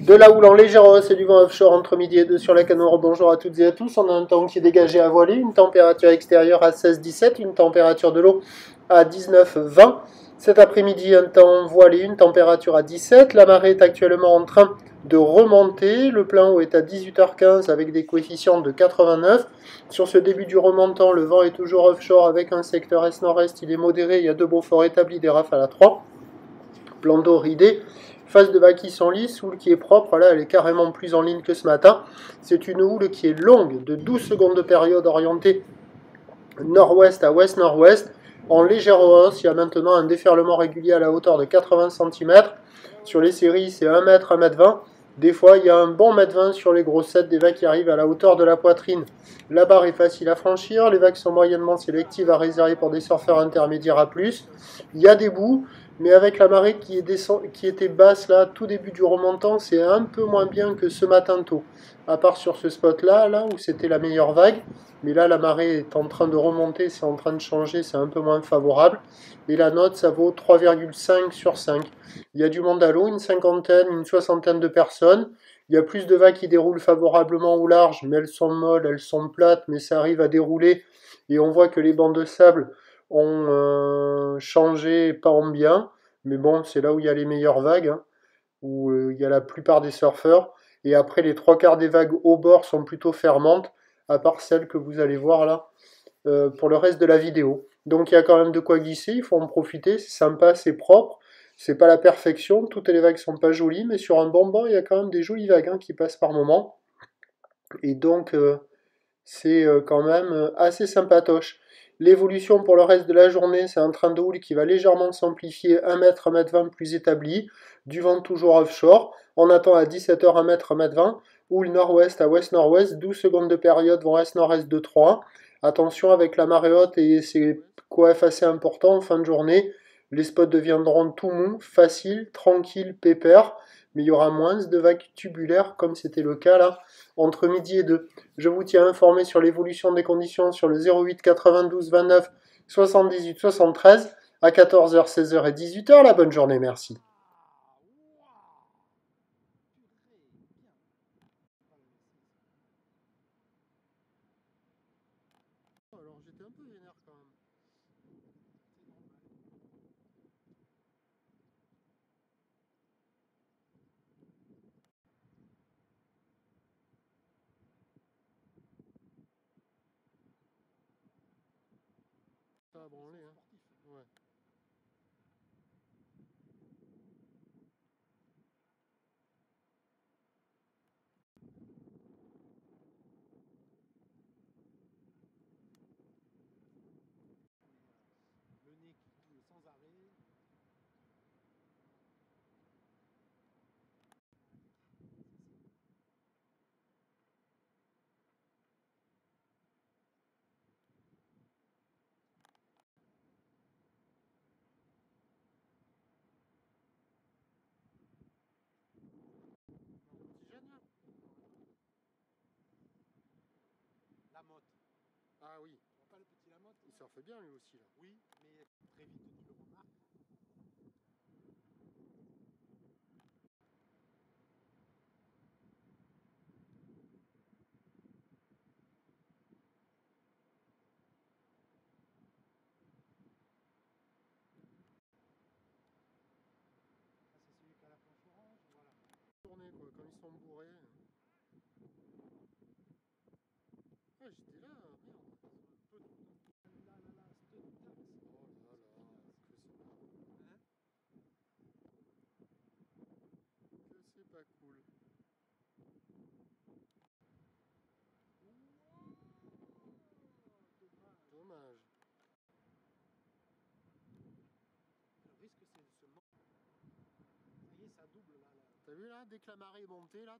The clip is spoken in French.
De la houle en légère hausse et du vent offshore entre midi et 2 sur la Canore. Bonjour à toutes et à tous. On a un temps qui est dégagé à voiler, une température extérieure à 16-17, une température de l'eau à 19-20. Cet après-midi, un temps voilé, une température à 17. La marée est actuellement en train de remonter. Le plein eau est à 18h15 avec des coefficients de 89. Sur ce début du remontant, le vent est toujours offshore avec un secteur est-nord-est. Il est modéré. Il y a 2 Beaufort établis, des rafales à 3. Plan d'eau ridé. Phase de vagues qui sont lisses, houle qui est propre, là elle est carrément plus en ligne que ce matin. C'est une houle qui est longue, de 12 secondes de période, orientée nord-ouest à ouest-nord-ouest. En légère hausse, il y a maintenant un déferlement régulier à la hauteur de 80 cm. Sur les séries, c'est 1 mètre, 1 mètre 20. Des fois, il y a un bon mètre 20 sur les grossettes, des vagues qui arrivent à la hauteur de la poitrine. La barre est facile à franchir, les vagues sont moyennement sélectives à réserver pour des surfeurs intermédiaires à plus. Il y a des bouts, mais avec la marée qui était basse là, tout début du remontant, c'est un peu moins bien que ce matin tôt. À part sur ce spot-là, là où c'était la meilleure vague. Mais là, la marée est en train de remonter, c'est en train de changer, c'est un peu moins favorable. Et la note, ça vaut 3,5 sur 5. Il y a du monde à l'eau, une cinquantaine, une soixantaine de personnes. Il y a plus de vagues qui déroulent favorablement au large, mais elles sont molles, elles sont plates, mais ça arrive à dérouler. Et on voit que les bancs de sable ont changé, pas en bien. Mais bon, c'est là où il y a les meilleures vagues, hein, où il y a la plupart des surfeurs. Et après, les trois quarts des vagues au bord sont plutôt fermantes, à part celles que vous allez voir là, pour le reste de la vidéo. Donc il y a quand même de quoi glisser, il faut en profiter, c'est sympa, c'est propre. C'est pas la perfection, toutes les vagues sont pas jolies, mais sur un bon banc, il y a quand même des jolies vagues hein, qui passent par moment. Et donc, c'est quand même assez sympatoche. L'évolution pour le reste de la journée, c'est un train de houle qui va légèrement s'amplifier, 1 mètre, 1 mètre 20 plus établi, du vent toujours offshore. On attend à 17h 1 mètre, 1 mètre 20, houle nord-ouest à ouest-nord-ouest, 12 secondes de période, vent est-nord-est de 3. Attention avec la marée haute et ses coefs assez importants en fin de journée. Les spots deviendront tout mous, faciles, tranquilles, pépères, mais il y aura moins de vagues tubulaires comme c'était le cas là entre midi et 2. Je vous tiens informé sur l'évolution des conditions sur le 08 92 29 78 73 à 14h, 16h et 18h. La bonne journée, merci. Alors j'étais un peu vénère quand même. Ça a branlé, hein. Ouais. Le nez qui coule sans arrêt. Lamotte. Ah oui. Tu vois pas le petit Lamotte? Il surfe bien lui aussi là. Oui, mais très vite tu le remarques. Ah, c'est celui qui a la planche orange, voilà. Tourner quoi, quand ils sont bourrés. Ah j'étais là, merde. Là, là, là, stop, tax. Oh là là, impressionnant. Hein? Que c'est pas cool. Dommage. Le risque c'est de se... Ça y est, ça double là. T'as vu là, dès que la marée est montée là,